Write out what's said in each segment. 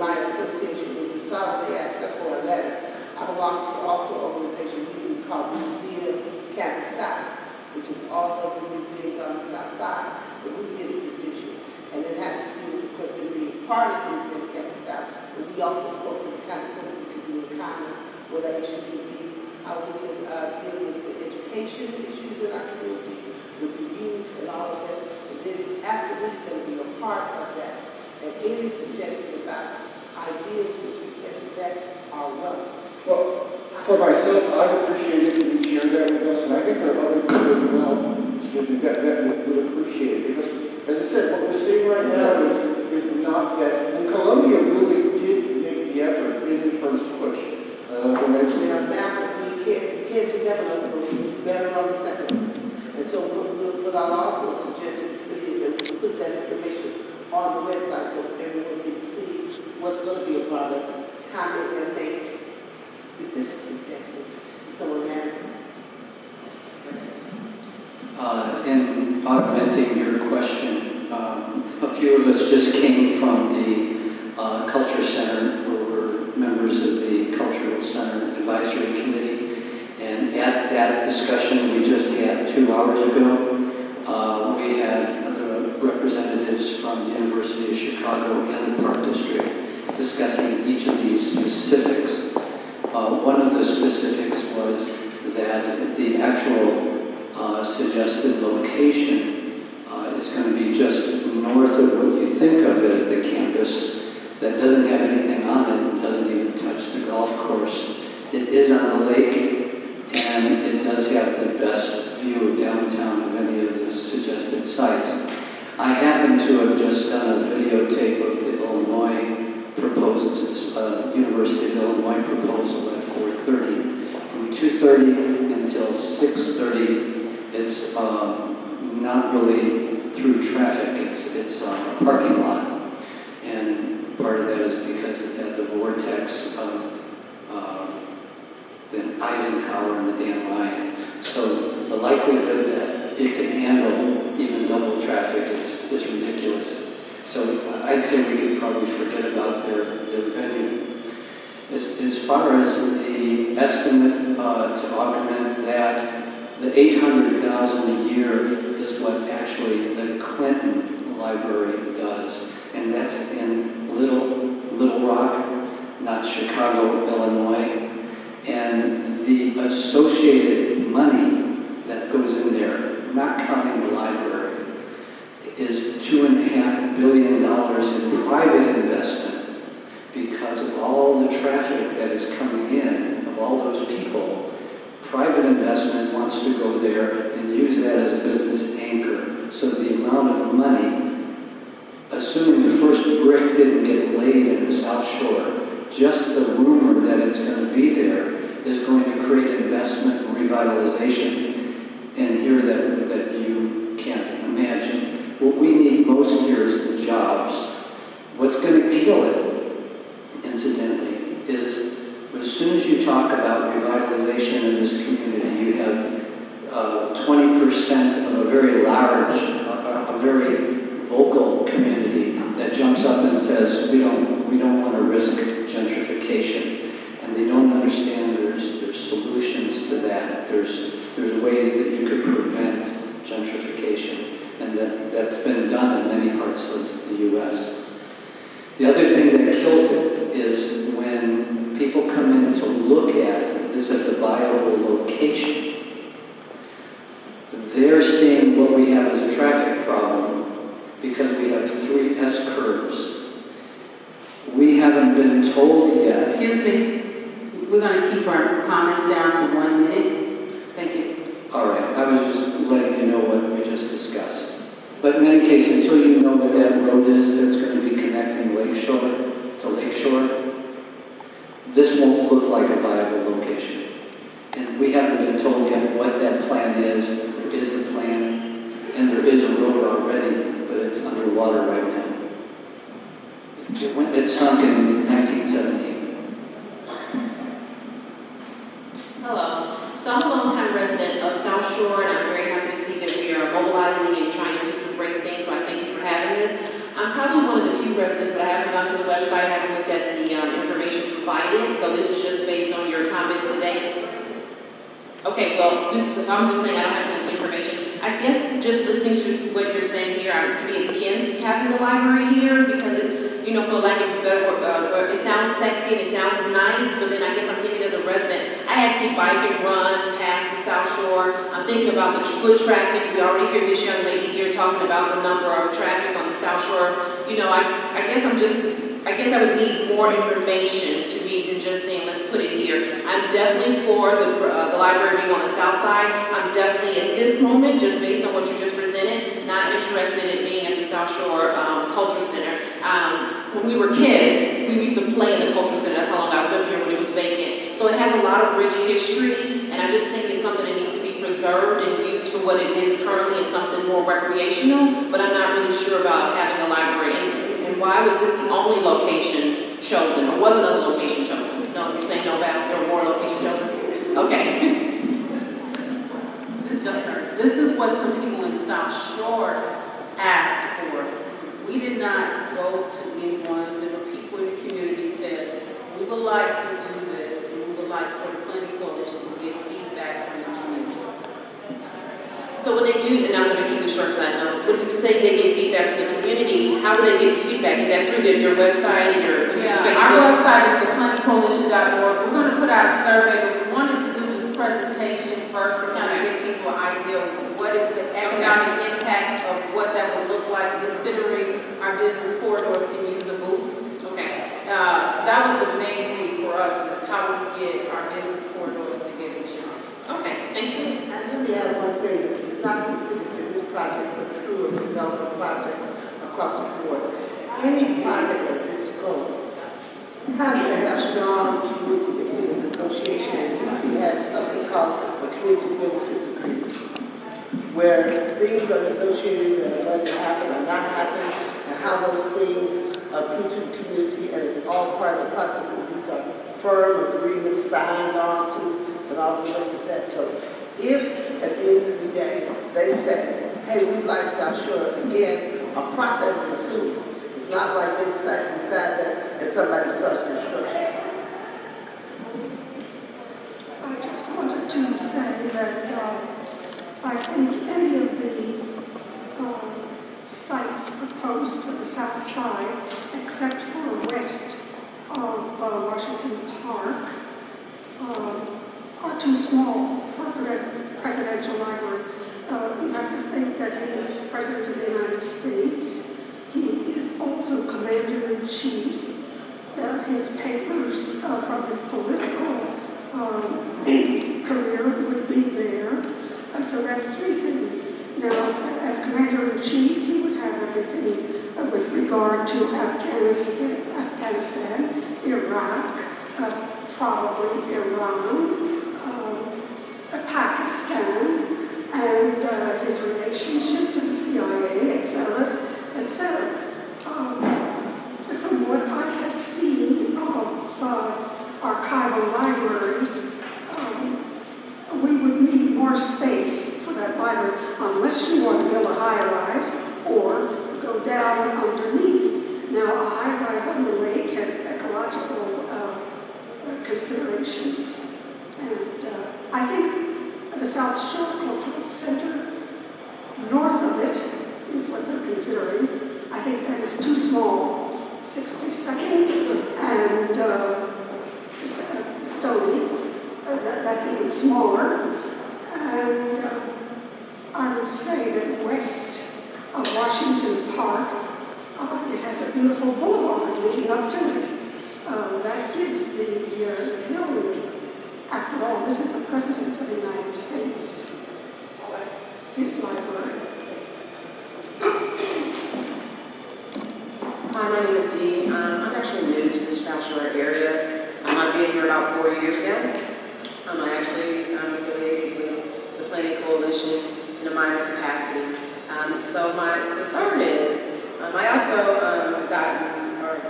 my association with USARA, they asked us for a letter. I belong to also an organization we do called Museum Campus South, which is all of the museums on the south side, but we did a position. And it had to do with, of course, them being part of Museum Campus South, but we also spoke to the kind of work we could do in common, what our issues would be, how we could deal with the education issues in our community, with the youth and all of that. So they're absolutely going to be a part of that. And any suggestions about ideas with respect to that are welcome. Well, for myself, I'd appreciate it if you would share that with us, and I think there are other people as well that would appreciate it. Because, as I said, what we're seeing right now is not that, and Columbia really did make the effort in the first push. Now that we can't do that one, we'll do better on the second one. And so what I'll also suggest to the committee is that we put that information on the website so everyone can see what's going to be a product, comment, and make specific suggestions if someone has them. In augmenting your question, a few of us just came from the Culture Center, where we're members of the Cultural Center Advisory Committee, and at that discussion we just had 2 hours ago, we had the representatives from the University of Chicago and the Park District discussing each of these specifics. One of the specifics was that the actual suggested location is going to be just north of what you think of as the campus, that doesn't have anything on it, doesn't even touch the golf course. It is on the lake, and it does have the best view of downtown of any of the suggested sites. I happen to have just done a videotape of the Illinois proposals, University of Illinois proposal at 4:30. From 2:30 until 6:30, it's not really through traffic, it's a parking lot. And part of that is because it's at the vortex of the Eisenhower and the Dan Ryan. So the likelihood that it could handle even double traffic is ridiculous. So I'd say we could probably forget about their venue. As far as the estimate to augment that, the $800,000 a year is what actually the Clinton Library does, and that's in Little Rock, not Chicago, Illinois. And the associated money that goes in there, not counting the library, is $2.5 billion in private investment because of all the traffic that is coming in, of all those people. Private investment wants to go there and use that as a business anchor. So the amount of money, assuming the first brick didn't get laid in the South Shore, just the rumor that it's going to be there is going to create investment and revitalization in here that you can't imagine. What we need most here is the jobs. What's going to kill it, incidentally, is as soon as you talk about revitalization in this community, you have 20% of a very large, a very vocal community that jumps up and says, we don't want to risk gentrification. And they don't understand there's solutions to that. There's ways that you could prevent gentrification. And that's been done in many parts of the U.S. The other thing that kills it is when people come in to look at this as a viable location, they're seeing what we have as a traffic problem because we have 3 S-curves. We haven't been told yet. Excuse me. We're going to keep our comments down to 1 minute. Thank you. All right. I was just letting you know what we just discussed. But in any case, until you know what that road is that's going to be connecting Lakeshore to Lakeshore, this won't look like a viable location. And we haven't been told yet what that plan is. There is a plan, and there is a road already, but it's underwater right now. It sunk in 1917. Hello. So I'm a longtime resident of South Shore, and I'm very happy to see that we are mobilizing and trying to do some great things, so I thank you for having this. I'm probably one of the few residents, but I haven't gone to the website, haven't looked at invited, so this is just based on your comments today? Okay, well, I'm just saying I don't have any information. I guess just listening to what you're saying here, I would be against having the library here because it, for lack of a better word, it sounds sexy and it sounds nice, but then I guess I'm thinking as a resident, I actually bike and run past the South Shore. I'm thinking about the foot traffic. We already hear this young lady here talking about the number of traffic on the South Shore. I guess I would need more information to me than just saying, let's put it here. I'm definitely for the library being on the south side. I'm definitely, at this moment, just based on what you just presented, not interested in it being at the South Shore Cultural Center. When we were kids, we used to play in the Cultural Center. That's how long I lived here when it was vacant. So it has a lot of rich history, and I just think it's something that needs to be preserved and used for what it is currently and something more recreational, but I'm not really sure about having a library. And why was this the only location chosen, or was another location chosen? No, you're saying no, Val, there were more locations chosen? Okay. This is what some people in South Shore asked for. We did not go to anyone. There were people in the community says, we would like to do this, and we would like for the Planning Coalition to get feedback from the community. So when they do, and I'm going to keep this short because I know, when you say they get feedback from the community, how would they get feedback? Is that through your website and your Facebook? Our website is theplanningcoalition.org. We're going to put out a survey, but we wanted to do this presentation first to kind of give people an idea of what the economic impact of what that would look like, considering our business corridors can use a boost. Okay. That was the main thing for us, is how do we get our business corridors to get insurance. Okay, thank you. And let me add one thing, it's not specific to this project, but true of development projects across the board. Any project of this scope has to have strong community input in negotiation, and usually has something called a community benefits agreement, where things are negotiated that are going to happen or not happen, and how those things are accrue to the community, and it's all part of the process, and these are firm agreements signed on to, and all the rest of that. So if at the end of the day they say, hey, we like South Shore, again, a process ensues. It's not like they decide that and somebody starts construction. I just wanted to say that I think any of the sites proposed for the south side, except for west of Washington Park, are too small for a presidential library. You have to think that he is President of the United States. He is also Commander-in-Chief. His papers from his political career would be there. So that's three things. Now, as Commander-in-Chief, he would have everything with regard to Afghanistan, Iraq, probably Iran, Pakistan, and his relationship to the CIA, etc., etc. From what I have seen of archival libraries, we would need more space for that library, unless you want to build a high-rise or go down underneath. Now, a high-rise on the lake has ecological considerations, and I think the South Shore Cultural Center, north of it, is what they're considering. I think that is too small. 62nd and Stony, that's even smaller. And I would say that west of Washington Park, it has a beautiful boulevard leading up to it. That gives the feeling of, after all, this is the President of the United States, his library. Hi, my name is Dee. I'm actually new to the South Shore area. I've been here about 4 years now. I actually am affiliated with the Planning Coalition in a minor capacity. So my concern is, I also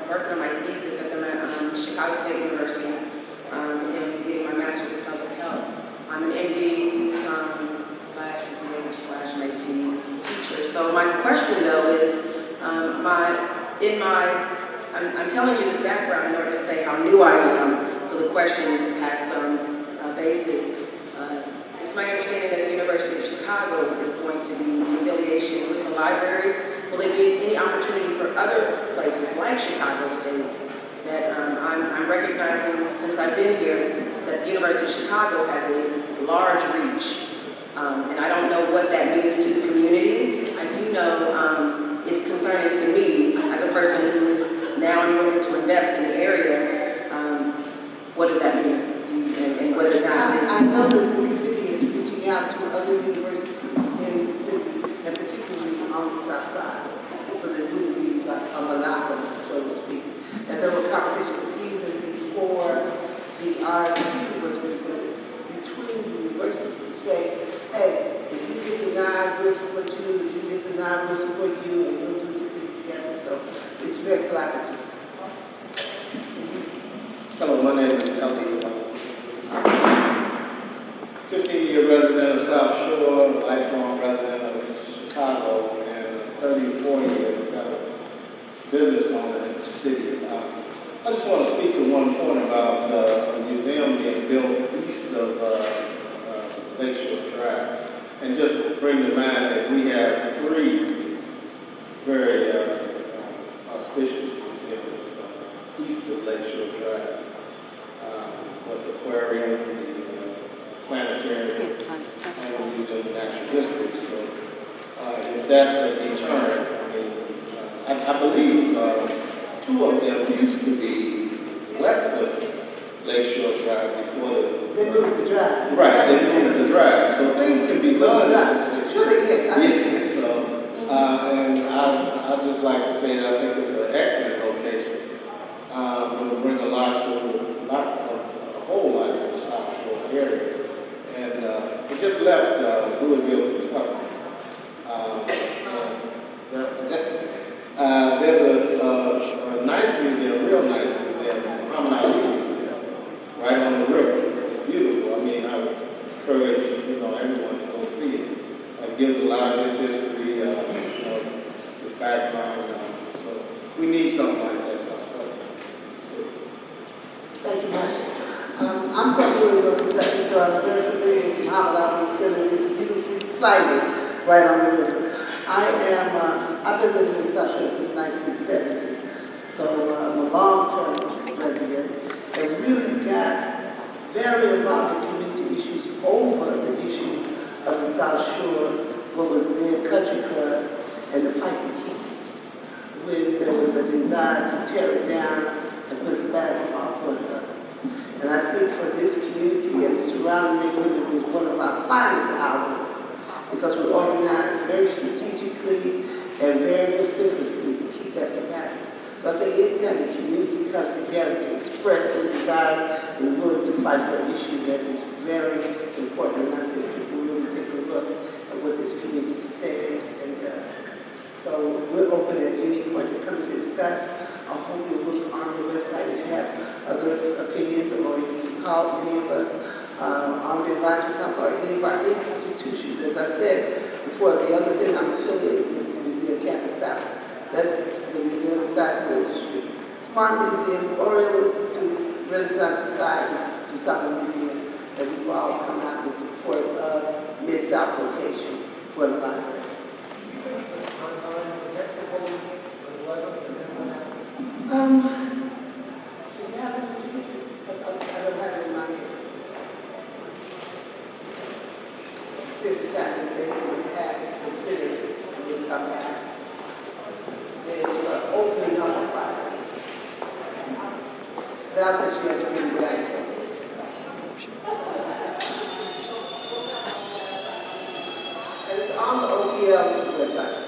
working on my thesis at the Chicago State University and getting my master's in public health. I'm an MD /MA/IT teacher. So my question though is, I'm I'm telling you this background in order to say how new I am, so the question has some basis. It's my understanding that the University of Chicago is going to be in affiliation with the library. Will there be any opportunity for other places like Chicago State that I'm recognizing since I've been here that the University of Chicago has a large reach, and I don't know what that means to the community. I do know it's concerning to me as a person who is now willing to invest in the area. What does that mean? And whether or not this... I know that the committee is reaching out to other universities in the city, and particularly on the south side, so there wouldn't be like a monopoly, so to speak. And there were conversations even before the RFP was presented between the universities to say, hey, if you get the nine, we'll support you. If you get the nine, we'll support you, and we'll do some things together. So it's very collaborative. Hello, my name is Elton. 15-year resident of South Shore, lifelong resident of Chicago, and 34-year business owner in the city. I just want to speak to one point about a museum being built east of Lakeshore Drive, and just bring to mind that we have three very auspicious museums east of Lakeshore Drive. With the aquarium, the planetarium, and the Museum of Natural History. So if that's a deterrent, I mean, I believe two of them used to be west of Lakeshore Drive before They moved the drive. Right, they moved the drive. So things can be done. Sure they can. And I'd just like to say that I think it's an excellent location. It will bring a whole lot to the South Shore area. And it just left Louisville, Kentucky. There's a nice museum, real nice museum, Muhammad Ali Museum, right on the river. It's beautiful. I mean, I would encourage everyone to go see it. It gives a lot of his history, his background. So we need something like that for our program. Thank you much. I'm from Louisville, Kentucky, so I'm very familiar with the Muhammad Ali Center. It's beautifully sited right on the river. I've been living in South Shore since 1970, so I'm a long-term resident and really got very involved in community issues over the issue of the South Shore, what was then Country Club, and the fight to keep it. When there was a desire to tear it down and put some basketball courts up. And I think for this community and the surrounding neighborhood, it was one of our finest hours because we organized very strategically and very vociferously to keep that from happening. So I think anytime the community comes together to express their desires and willing to fight for an issue that is very important, and I think people really take a look at what this community says. And so we're open at any point to come and discuss. I hope you'll look on the website if you have other opinions, or you can call any of us on the advisory council or any of our institutions. As I said before, the other thing I'm affiliated with is Museum Campus South. That's the Museum of Science and Industry. Smart Museum, Oriental Institute, Renaissance Society, Usama Museum, and we will all come out in support of Mid-South location for the library. Do you have it? I don't have it in my hand. Here's the time that they would have to consider and then come back. It's an opening up a process. Val says she has to bring the answer. And it's on the OPL website.